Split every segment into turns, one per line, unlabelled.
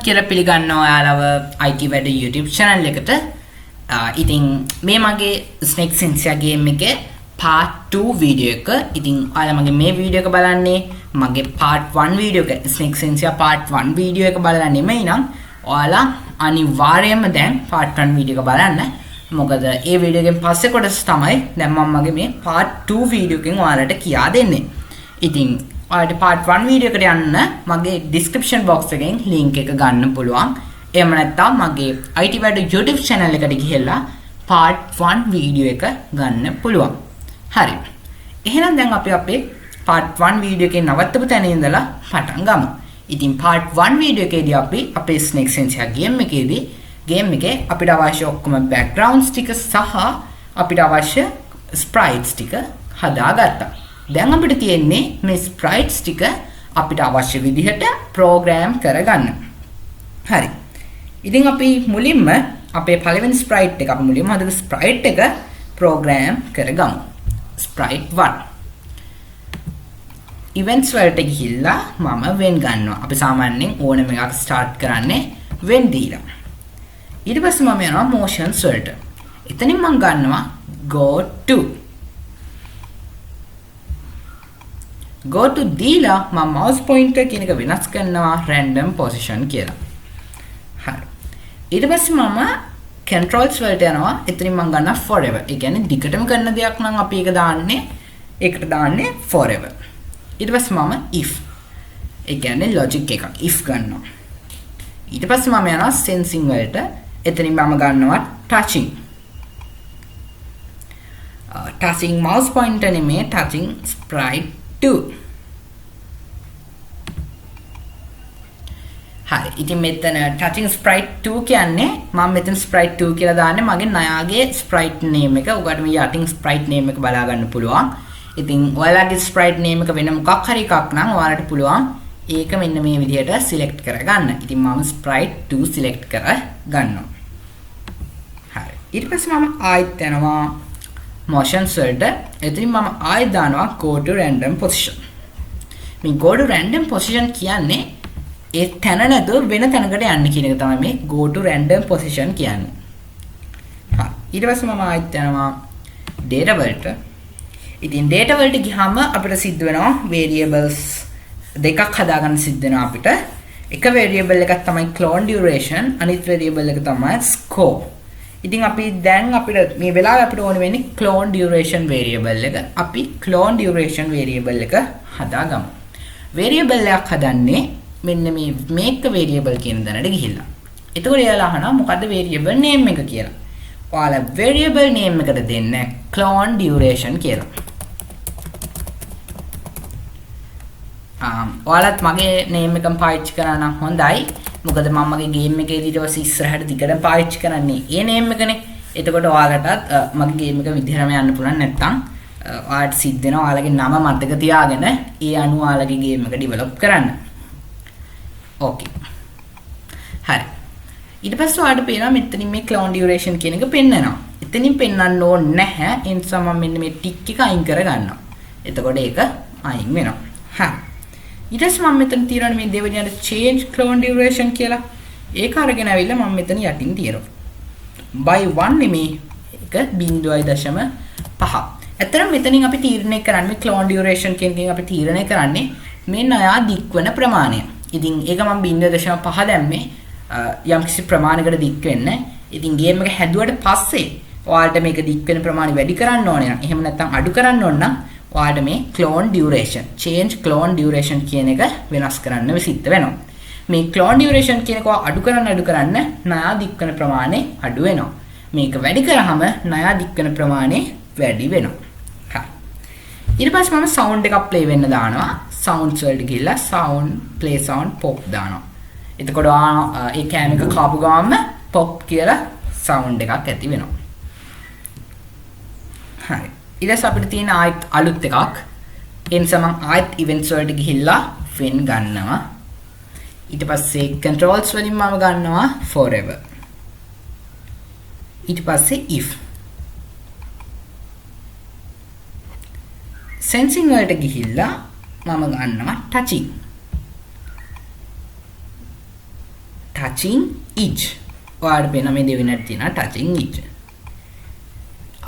කියලා පිළිගන්නවා ඔයාලව IT වැඩ YouTube channel එකට. ඉතින් මේ මගේ snake xenzia game එකේ part 2 video එක. ඉතින් ඔයාලා මගේ මේ video එක බලන්නේ මගේ part 1 video එක snake xenzia part 1 video එක බලලා නෙමෙයි නම් ඔයාලා අනිවාර්යයෙන්ම දැන් part 1 video එක බලන්න. මොකද ඒ video එකෙන් පස්සේ කොටස තමයි දැන් මම මගේ මේ part 2 video එකෙන් ඔයාලට කියා දෙන්නේ. ඉතින් ඔයාලට part 1 video එකට යන්න මගේ description box එකෙන් link එක ගන්න පුළුවන්. එහෙම නැත්නම් මගේ IT වැඩ YouTube channel එකට ගිහිල්ලා part 1 video එක ගන්න පුළුවන්. හරි. එහෙනම් දැන් අපි අපේ part 1 video එකේ නවත්තපු තැන ඉඳලා පටන් ගමු. ඉතින් part 1 video එකේදී අපි අපේ snake xenzia game එකේදී game එකේ අපිට අවශ්‍ය ඔක්කොම backgrounds ටික සහ අපිට අවශ්‍ය sprites ටික හදාගත්තා. දැන් අපිට තියෙන්නේ මේ sprites ටික අපිට අවශ්‍ය විදිහට program කරගන්න. හරි. ඉතින් අපි මුලින්ම අපේ පළවෙනි sprite එක අපි මුලින්ම හදපු sprite එක program කරගමු. sprite 1. events වලට ගිහිල්ලා මම when ගන්නවා. අපි සාමාන්‍යයෙන් ඕනම එකක් start කරන්නේ when දීලා. ඊට පස්සේ මම යනවා motions වලට. එතනින් මම ගන්නවා go to දීලා මම mouse pointer කියන එක වෙනස් කරනවා random position කියලා. හරි. ඊට පස්සේ මම controls වලට යනවා. එතනින් මම ගන්නවා forever. ඒ කියන්නේ දිගටම කරන දෙයක් නම් අපි ඒක දාන්නේ forever. ඊට පස්සේ මම if. ඒ කියන්නේ logic එකක් if ගන්නවා. ඊට පස්සේ මම යනවා sensing වලට. එතනින් මම ගන්නවා touching. touching mouse pointer නෙමේ touching sprite 2. හරි. ඉතින් මෙතන touching sprite 2 කියන්නේ මම මෙතන sprite 2 කියලා දාන්නේ මගේ නයාගේ sprite name එක. ඔයාලට මේ යටින් sprite name එක බලා ගන්න පුළුවන්. ඉතින් ඔයාලගේ sprite name එක වෙන මොකක් හරි එකක් නම් ඔයාලට පුළුවන් ඒක මෙන්න මේ විදිහට select කරගන්න. ඉතින් මම sprite 2 select කර ගන්නවා. හරි. ඊට පස්සේ මම ආයෙත් යනවා motions වලට. එතනින් මම ආයෙත් දානවා go to random position. මේ go to random position කියන්නේ ඒ තැන නැතුව වෙන තැනකට යන්න කියන එක තමයි මේ go to random position කියන්නේ. හරි. ඊට පස්සේ මම ආයෙත් යනවා data වලට. ඉතින් data වලට ගියාම අපිට සිද්ධ වෙනවා variables දෙකක් හදාගන්න සිද්ධ වෙනවා අපිට. එක variable එකක් තමයි clone duration, අනිත් variable එක තමයි score. ඉතින් අපි දැන් අපිට මේ වෙලාවේ අපිට ඕනේ වෙන්නේ clone duration variable එක. අපි clone duration variable එක හදාගමු. variable එකක් හදන්නේ මෙන්න මේ make variable කියන දණයට ගිහිල්ලා. එතකොට එයාලා අහනවා මොකද්ද variable name එක කියලා. ඔයාලා variable name එකට දෙන්න clone duration කියලා. ඔයාලත් මගේ name එකම පාවිච්චි කරා නම් හොඳයි. මොකද මම මගේ game එකේදී ඊට පස්සේ ඉස්සරහට දිගටම පාවිච්චි කරන්නේ ඒ name එකනේ. එතකොට ඔයාලටත් මගේ game එක විදිහටම යන්න පුළුවන්. නැත්තම් ඔයාලට සිද්ධ වෙනවා ඔයාලගේ නම මතක තියාගෙන ඒ අනුව ඔයාලගේ game එක develop කරන්න. Okay. හරි. ඊට පස්සේ ඔයාලට පේනවා මෙතනින් මේ clone duration කියන එක පෙන්නනවා. එතනින් පෙන්වන්න ඕනේ නැහැ. ඒ නිසා මම මෙන්න මේ tick එක අයින් කර ගන්නවා. එතකොට ඒක අයින් වෙනවා. හරි. ඊට පස්සේ මම මෙතන තියනවා මේ දෙවෙනියට change clone duration කියලා. ඒක අරගෙන ආවිල්ලා මම මෙතන යටින් තියනවා. by 1 නෙමේ ඒක 0.5. ඇත්තටම මෙතනින් අපි තීරණය කරන්නේ මේ clone duration කියන එකෙන් අපි තීරණය කරන්නේ මේ නයා දික්වන ප්‍රමාණය. ඉතින් ඒක මම 0.5 දැම්මේ යම්කිසි ප්‍රමාණයකට දික් වෙන්න. ඉතින් ගේම් එක හැදුවට පස්සේ ඔයාලට මේක දික් වෙන ප්‍රමාණය වැඩි කරන්න ඕනේ නම් එහෙම නැත්නම් අඩු කරන්න ඕන නම් ඔයාලට මේ clone duration change clone duration කියන එක වෙනස් කරන්න සිද්ධ වෙනවා. මේ clone duration කියන එක අඩු කරන්න ණය දික් වෙන ප්‍රමාණය අඩු වෙනවා. මේක වැඩි කරාම ණය දික් වෙන ප්‍රමාණය වැඩි වෙනවා. හරි. ඊට පස්සේ මම sound එකක් play වෙන්න දානවා. sounds වලට ගිහිල්ලා sound play sound pop දානවා. එතකොට ඒ කෑම එක කාපු ගමන්ම pop කියලා sound එකක් ඇති වෙනවා. හරි. ඊට පස්සේ අපිට තියෙන ආයෙත් අලුත් එකක්. ඒ නිසා මම ආයෙත් events වලට ගිහිල්ලා when ගන්නවා. ඊට පස්සේ controls වලින් මම ගන්නවා forever. ඊට පස්සේ if. sensing වලට ගිහිල්ලා මම ගන්නවා touching. touching each. ඔයාලට පේන මේ දෙවෙනියට තියෙනවා touching each.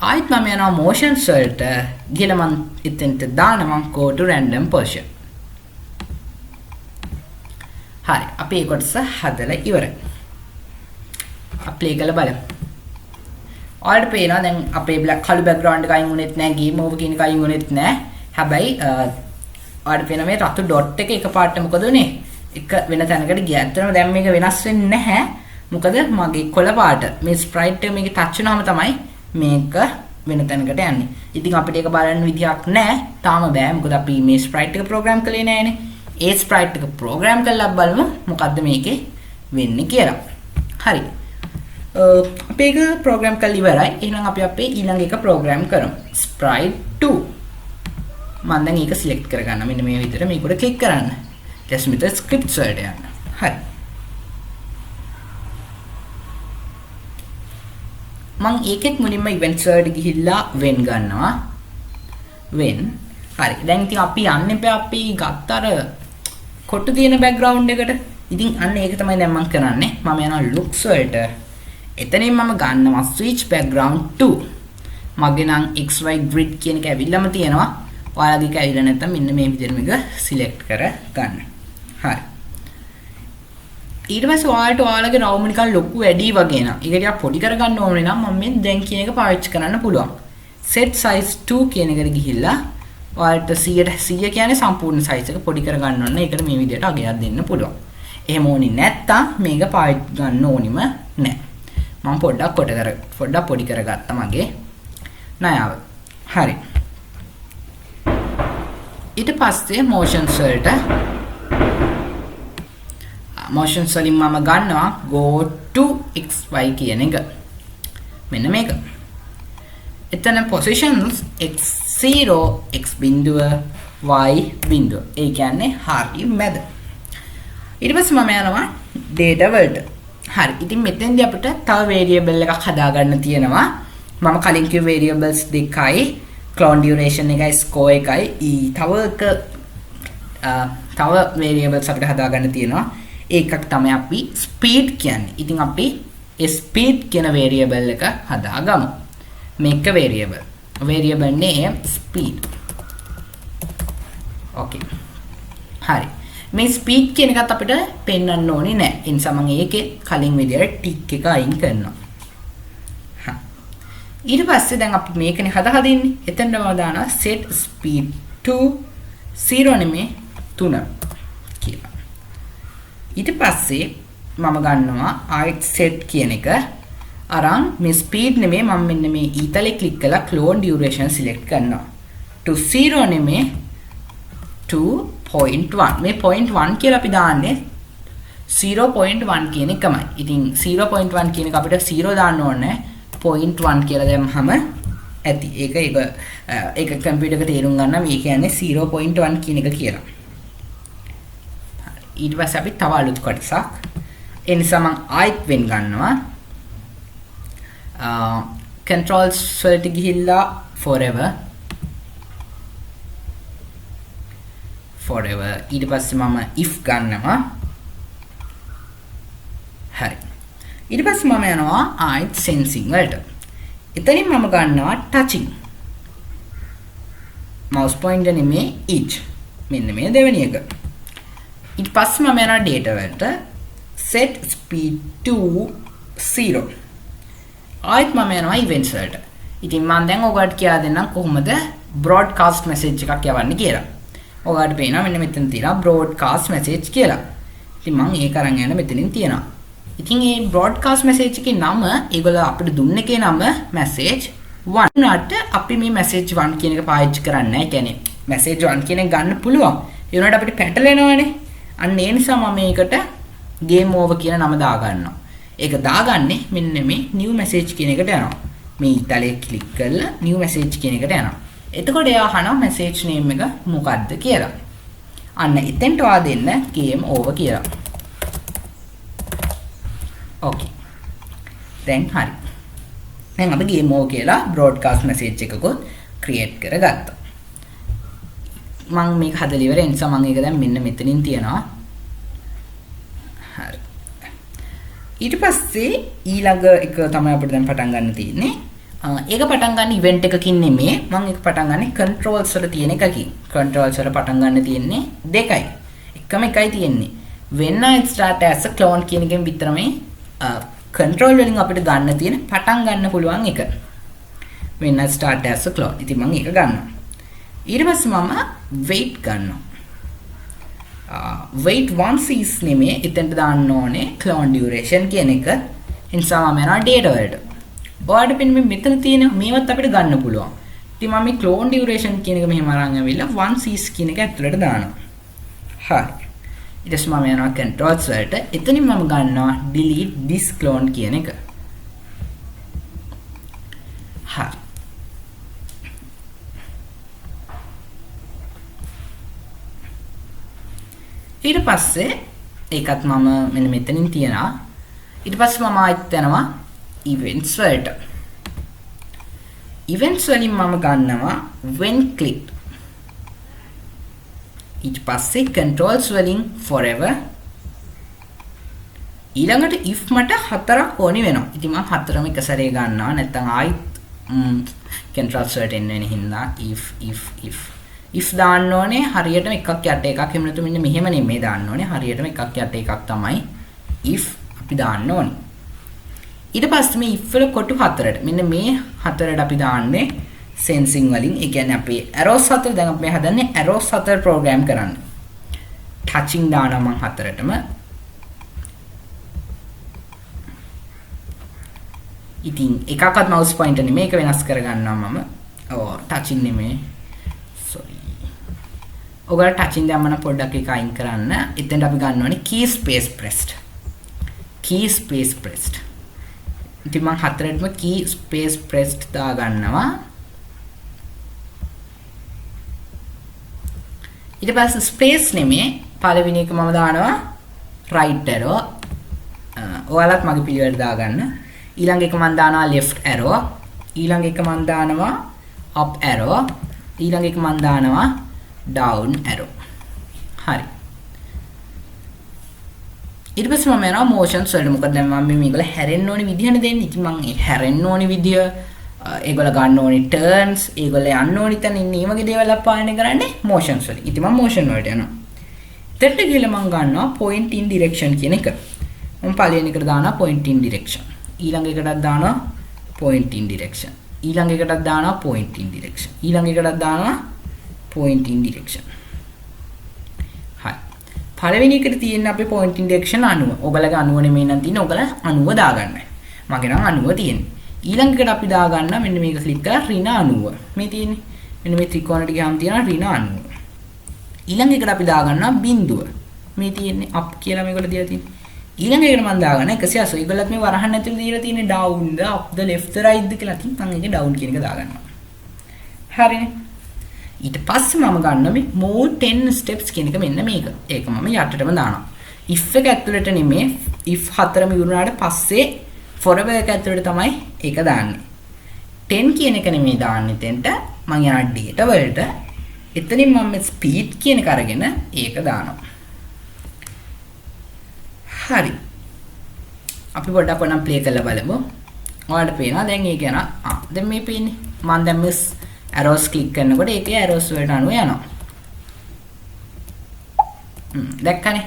ආයෙත් මම යනවා motions වලට. ගිහලා මම එතෙන්ට දානවා go to random position. හරි. අපි ඒ කොටස හදලා ඉවරයි. play කරලා බලමු. ඔයාලට පේනවා දැන් අපේ කළු background එක අයින් වුණෙත් නැහැ, game over කියන එක අයින් වුණෙත් නැහැ. හැබැයි ඔයාලට පේන මේ රතු dot එක එකපාරට මොකද උනේ? එක වෙන තැනකට ගියා. ඇත්තටම දැන් මේක වෙනස් වෙන්නේ නැහැ. මොකද මගේ කොළ පාට මේ sprite එක මේකේ touch වුණාම තමයි මේක වෙන තැනකට යන්නේ. ඉතින් අපිට ඒක බලන්න විදියක් නැහැ. තාම බෑ. මොකද අපි මේ sprite එක program කළේ නැහැනේ. ඒ sprite එක program කරලා බලමු මොකද්ද මේකේ වෙන්නේ කියලා. හරි. අපි ඒක program කරලා ඉවරයි. එහෙනම් අපි අපේ ඊළඟ එක program කරමු. sprite 2. මම දැන් ඒක select කරගන්න. මෙන්න මේ විදිහට මේකට click කරන්න. just මෙතන scripts වලට යන්න. හරි. මම ඒකෙත් මුලින්ම events වලට ගිහිල්ලා when ගන්නවා. when. හරි. දැන් ඉතින් අපි යන්න එපා අපි ගත්ත අර කොටු තියෙන background එකට. ඉතින් අන්න ඒක තමයි දැන් මම කරන්නේ. මම යනවා looks වලට. එතනින් මම ගන්නවා switch background to. මගේ නම් xy grid කියන එක ඇවිල්ලාම තියෙනවා. ඔයාලගේ එක ඇවිල්ලා නැත්නම් මෙන්න මේ විදිහට මේක select කර ගන්න. හරි. ඊට පස්සේ ඔයාලගේ රවුම නිකන් ලොකු වැඩි වගේ නා. ඒක ටිකක් පොඩි කරගන්න ඕනේ නම් මම මේ දැන් කියන එක පාවිච්චි කරන්න පුළුවන්. set size 2 කියන එකට ගිහිල්ලා ඔයාලට 100 කියන්නේ සම්පූර්ණ size එක පොඩි කරගන්න ඕනේ. ඒකට මේ විදිහට අගයක් දෙන්න පුළුවන්. එහෙම ඕනේ නැත්තම් මේක පාවිච්චි ගන්න ඕනිම නැහැ. මම පොඩ්ඩක් පොඩි කරගත්තා මගේ නයාව. හරි. ඊට පස්සේ motions වලට motions වලින් මම ගන්නවා go to xy කියන එක. මෙන්න මේක. එතන positions x0 x බිඳුව y බිඳුව. ඒ කියන්නේ හරිය මැද. ඊට පස්සේ මම යනවා data වලට. හරි. ඉතින් මෙතෙන්දී අපිට තව variable එකක් හදාගන්න තියෙනවා. මම කලින් කිව්ව variables දෙකයි clone duration එකයි score එකයි තව variables අපිට හදාගන්න තියෙනවා. ඒකක් තමයි අපි speed කියන්නේ. ඉතින් අපි ඒ speed කියන variable එක හදාගමු. මේක variable name speed. okay. හරි. මේ speed කියන එකත් අපිට පෙන්වන්න ඕනේ නැහැ. ඒ නිසා මම ඒකේ කලින් විදියට tick එක අයින් කරනවා. ඊට පස්සේ දැන් අපි මේකනේ හදින්නේ. එතනම දානවා set speed to 0 නෙමේ 3 කියලා. ඊට පස්සේ මම ගන්නවා ආයෙත් set කියන එක අරන් මේ speed නෙමේ මම මෙන්න මේ ඊතලේ click කරලා clone duration select කරනවා. to 0 නෙමේ 2.1 මේ 0.1 කියලා අපි දාන්නේ 0.1 කියන එකමයි. ඉතින් 0.1 කියන එක අපිට 0 දාන්න ඕනේ 0.1 කියලා දැම්මම ඇති. ඒක කම්පියුටර් එක තේරුම් ගන්න මේ කියන්නේ 0.1 කියන එක කියලා. ඊට පස්සේ අපි තව අලුත් කොටසක්. ඒ නිසා මම ආයෙත් වෙන් ගන්නවා. controls වලට ගිහිල්ලා forever ඊට පස්සේ මම if ගන්නවා. හරි. ඊට පස්සේ මම යනවා ආයෙත් sensing වලට. එතනින් මම ගන්නවා touching. mouse pointer නෙමේ each. මෙන්න මේ දෙවෙනි එක. ඊට පස්සේ මම යනවා data වලට set speed to 0. ආයෙත් මම යනවා events වලට. ඉතින් මම දැන් ඔයගොල්ලන්ට කියලා දෙන්නම් කොහොමද broadcast message එකක් යවන්නේ කියලා. ඔයාලට පේනවා මෙන්න මෙතන තියෙනවා broadcast message කියලා. ඉතින් මම ඒක අරන් යන මෙතනින් තියෙනවා. ඉතින් මේ broadcast message එකේ නම ඒගොල්ලෝ අපිට දුන්න එකේ නම message 1. උනාට අපි මේ message 1 කියන එක පාවිච්චි කරන්නේ නැහැ. කියන්නේ message 1 කියන එක ගන්න පුළුවන්. ඒ උනාට අපිට පැටලෙනවනේ. අන්න ඒ නිසා මම මේකට game over කියන නම දාගන්නවා. ඒක දාගන්නේ මෙන්න මේ new message කියන එකට යනවා. මේ ඉතලේ click කරලා new message කියන එකට යනවා. එතකොට එයා අහනවා message name එක මොකක්ද කියලා. අන්න එතෙන්ට වා දෙන්න game over කියලා. okay. දැන් හරි. දැන් අපි game over කියලා broadcast message එකකුත් create කරගත්තා. මම මේක හදලා ඉවරයි. ඒ නිසා මම ඒක දැන් මෙන්න මෙතනින් තියනවා. හරි. ඊට පස්සේ ඊළඟ එක තමයි අපිට දැන් පටන් ගන්න තියෙන්නේ. ඒක පටන් ගන්න ඉවෙන්ට් එකකින් නෙමෙයි. මම ඒක පටන් ගන්නේ කන්ට්‍රෝල්ස් වල තියෙන එකකින්. කන්ට්‍රෝල්ස් වල පටන් ගන්න තියෙන්නේ දෙකයි. එකම එකයි තියෙන්නේ. when I start as a clone කියන එකෙන් විතරමයි control වලින් අපිට ගන්න තියෙන පටන් ගන්න පුළුවන් එක. when I start as a clone. ඉතින් මම ඒක ගන්නවා. ඊට පස්සේ මම wait ගන්නවා. wait once is නෙමෙයි එතෙන්ට දාන්න ඕනේ clone duration කියන එක. ඒ නිසා මම යනවා data වලට. ඔයාලට පෙන්නේ මෙතන තියෙන මේවත් අපිට ගන්න පුළුවන්. ඉතින් මම මේ clone duration කියන එක මෙහෙම අරන් ඇවිල්ලා once is කියන එක ඇතුළට දානවා. හරි. ඊට පස්සේ මම යනවා controls වලට. එතනින් මම ගන්නවා delete this clone කියන එක. හරි. ඊට පස්සේ ඒකත් මම මෙන්න මෙතනින් තියනවා. ඊට පස්සේ මම ආයෙත් යනවා events වලට. events වලින් මම ගන්නවා when clicked. ඊට පස්සේ controls වලින් forever. ඊළඟට if මට හතරක් ඕනි වෙනවා. ඉතින් මම හතරම එක සැරේ ගන්නවා. නැත්නම් ආයෙත් controls වලට එන්න වෙන හින්දා if දාන්න ඕනේ හරියටම එකක් යට එකක්. එහෙම නැත්නම් මෙන්න මෙහෙම නෙමෙයි දාන්න ඕනේ. හරියටම එකක් යට එකක් තමයි if අපි දාන්න ඕනේ. ඊට පස්සේ මේ if වල කොටු හතරට මෙන්න මේ හතරට අපි දාන්නේ sensing වලින්. ඒ කියන්නේ අපේ arrows හතර දැන් අපි හදන්නේ arrows හතර program කරන්න. touching දානවා මම හතරටම. ඉතින් එකක්වත් mouse pointer නෙමෙයි ඒක වෙනස් කරගන්නවා මම. touching නෙමෙයි. sorry. ඔයගොල්ලෝ touching දැම්මම පොඩ්ඩක් ඒක අයින් කරන්න. එතෙන්ට අපි ගන්න ඕනේ key space pressed. key space pressed. ඉතින් මම හතරටම key space pressed දා ගන්නවා. ඊට පස්සේ space නෙමෙයි පළවෙනි එක මම දානවා right arrow. ඔයාලත් මගේ පිළිවෙලට දාගන්න. ඊළඟ එක මම දානවා left arrow. ඊළඟ එක මම දානවා up arrow. ඊළඟ එක මම දානවා down arrow. හරි. ඊට පස්සේ මම යනවා motions වලට. මොකද දැන් මම මේගොල්ල හැරෙන්න ඕනේ විදිහනේ දෙන්නේ. ඉතින් මම ඒ හැරෙන්න ඕනේ විදිය ඒගොල්ල ගන්න ඕනේ turns, ඒගොල්ල යන්න ඕනේ තැන ඉන්නේ මේ වගේ දේවල් පාලනය කරන්නේ motions වලින්. ඉතින් මම motion වලට යනවා. ඊට ගිහලා මම ගන්නවා point in direction කියන එක. මම පළවෙනි එකට දානවා point in direction. ඊළඟ එකටත් දානවා point in direction. ඊළඟ එකටත් දානවා point in direction. ඊළඟ එකටත් දානවා point in direction. හරි. පළවෙනි එකට තියෙන අපේ point in direction 90. ඔයගලගේ 90 නෙමෙයි නම් තියෙන්නේ. ඔයගල 90 දාගන්නයි. මගේ නම් 90 තියෙන්නේ. ඊළඟ එකට අපි දාගන්න මෙන්න මේක ක්ලික් කරලා ඍණ 90. මේ තියෙන්නේ. මෙන්න මේ ත්‍රිකෝණයට ගියාම තියෙනවා ඍණ 90. ඊළඟ එකට අපි දාගන්නවා බිඳුව. මේ තියෙන්නේ up කියලා මේකට දීලා තියෙන්නේ. ඊළඟ එකට මම දාගන්න 180. ඒගොල්ලත් මේ වරහන් ඇතුළේ දීලා තියෙන්නේ down ද up ද left ද right ද කියලා. ඉතින් මම ඒක down කියන එක දාගන්නවා. හරිනේ. ඊට පස්සේ මම ගන්නවා මේ more 10 steps කියන එක මෙන්න මේක. ඒක මම යටටම දානවා. if එක ඇතුළට නෙමෙයි if හතරම ඉවරනාට පස්සේ forever එක ඇතුළට තමයි ඒක දාන්නේ. 10 කියන එක නෙමෙයි දාන්නේ එතෙන්ට. මම යනවා data වලට. එතනින් මම speed කියන එක අරගෙන ඒක දානවා. හරි. අපි පොඩ්ඩක් වනම් ප්ලේ කරලා බලමු. ඔයාලට පේනවා දැන් ඒක යනවා. දැන් මේ පේන්නේ. මම දැන් මේ arrows click කරනකොට ඒකේ arrows වලට අනුව යනවා. දැක්කනේ.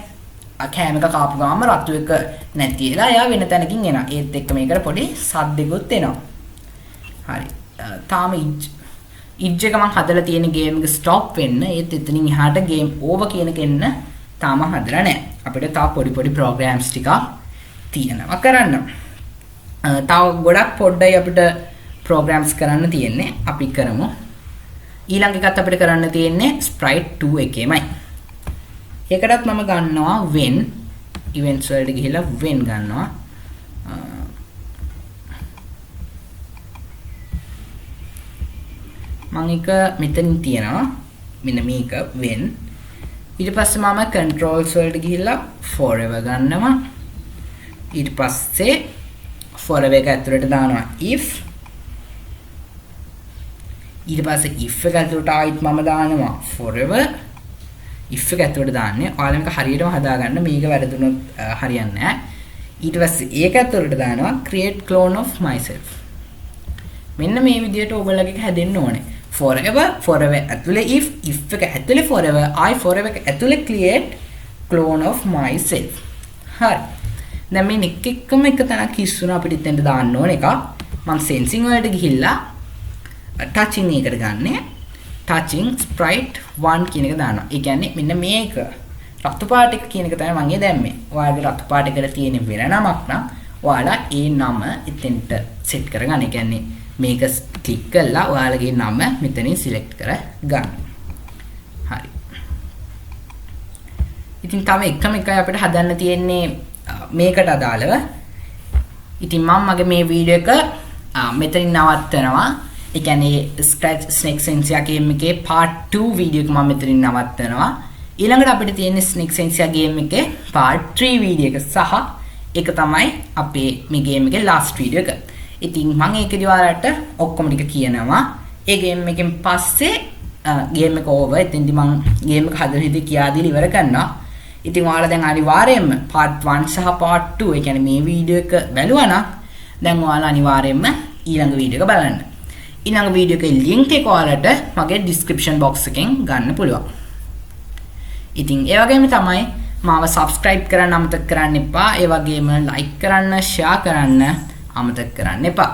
කෑම එක කාපු ගාම රතු එක නැති වෙලා එයා වෙන තැනකින් එනවා. ඒත් එක්ක මේකට පොඩි සද්දෙකුත් එනවා. හරි. තාම ඉජ් එක මම හදලා තියෙන ගේම් එක ස්ටොප් වෙන්න. ඒත් එතනින් එහාට ගේම් ඕවර් කියන එක එන්න තාම හදලා නැහැ. අපිට තව පොඩි ප්‍රෝග්‍රෑම්ස් ටිකක් තියෙනවා කරන්න. තව ගොඩක් පොඩ්ඩයි අපිට ප්‍රෝග්‍රෑම්ස් කරන්න තියෙන්නේ. අපි කරමු. ඊළඟ එකත් අපිට කරන්න තියෙන්නේ sprite 2 එකේමයි. ඒකටත් මම ගන්නවා when events වලට ගිහිලා when ගන්නවා. මම එක මෙතනින් තියනවා. මෙන්න මේක when. ඊට පස්සේ මම controls වලට ගිහිල්ලා forever ගන්නවා. ඊට පස්සේ forever එක ඇතුළට දානවා if. ඊට පස්සේ if එක ඇතුළට ආයිත් මම දානවා forever. if එක ඇතුළට දාන්නේ. ඔයාලා මේක හරියටම හදාගන්න. මේක වැරදුනොත් හරියන්නේ නැහැ. ඊට පස්සේ ඒක ඇතුළට දානවා create clone of myself. මෙන්න මේ විදිහට ඔයගොල්ලෝගේ හැදෙන්න ඕනේ. forever ඇතුලේ if එක ඇතුලේ forever I forever එක ඇතුලේ create clone of myself. හරි. දැන් මේ නික් එකම එක තැනක් හිස්සුණා අපිට ඉතින්ට දාන්න ඕන එක. මම sensing වලට ගිහිල්ලා touching එකට ගන්නෙ. touching sprite 1 කියන එක දානවා. ඒ කියන්නේ මෙන්න මේක රතු පාට එක කියන එක තමයි මම දැම්මේ. ඔයාලගේ රතු පාට එකට තියෙන වෙන නමක් නම් ඔයාලා ඒ නම ඉතින්ට සෙට් කරගන්න. ඒ කියන්නේ මේක ක්ලික් කරලා ඔයාලගේ නම මෙතනින් සිලෙක්ට් කර ගන්න. හරි. ඉතින් තව එකම එකයි අපිට හදන්න තියෙන්නේ මේකට අදාළව. ඉතින් මම මගේ මේ වීඩියෝ එක මෙතනින් නවත්තනවා. ඒ කියන්නේ ස්ක්‍රැච් ස්නේක් සෙන්සියා ගේම් එකේ part 2 වීඩියෝ එක මම මෙතනින් නවත්තනවා. ඊළඟට අපිට තියෙන්නේ ස්නේක් සෙන්සියා ගේම් එකේ part 3 වීඩියෝ එක සහ ඒක තමයි අපේ මේ ගේම් එකේ last වීඩියෝ එක. ඉතින් මම ඒකදී ඔයාලට ඔක්කොම ටික කියනවා. ඒ ගේම් එකෙන් පස්සේ ගේම් එක ඕවර්. එතෙන්දී මම ගේම් එක හදන විදිහ කියා දීලා ඉවර කරනවා. ඉතින් ඔයාලා දැන් අනිවාර්යයෙන්ම part 1 සහ part 2 ඒ කියන්නේ මේ වීඩියෝ එක බැලුවා නම් දැන් ඔයාලා අනිවාර්යයෙන්ම ඊළඟ වීඩියෝ එක බලන්න. ඊළඟ වීඩියෝ එකේ link එක ඔයාලට මගේ description box එකෙන් ගන්න පුළුවන්. ඉතින් ඒ වගේම තමයි මාව subscribe කරන්න අමතක කරන්න එපා. ඒ වගේම like කරන්න, share කරන්න අමතක කරන්න එපා.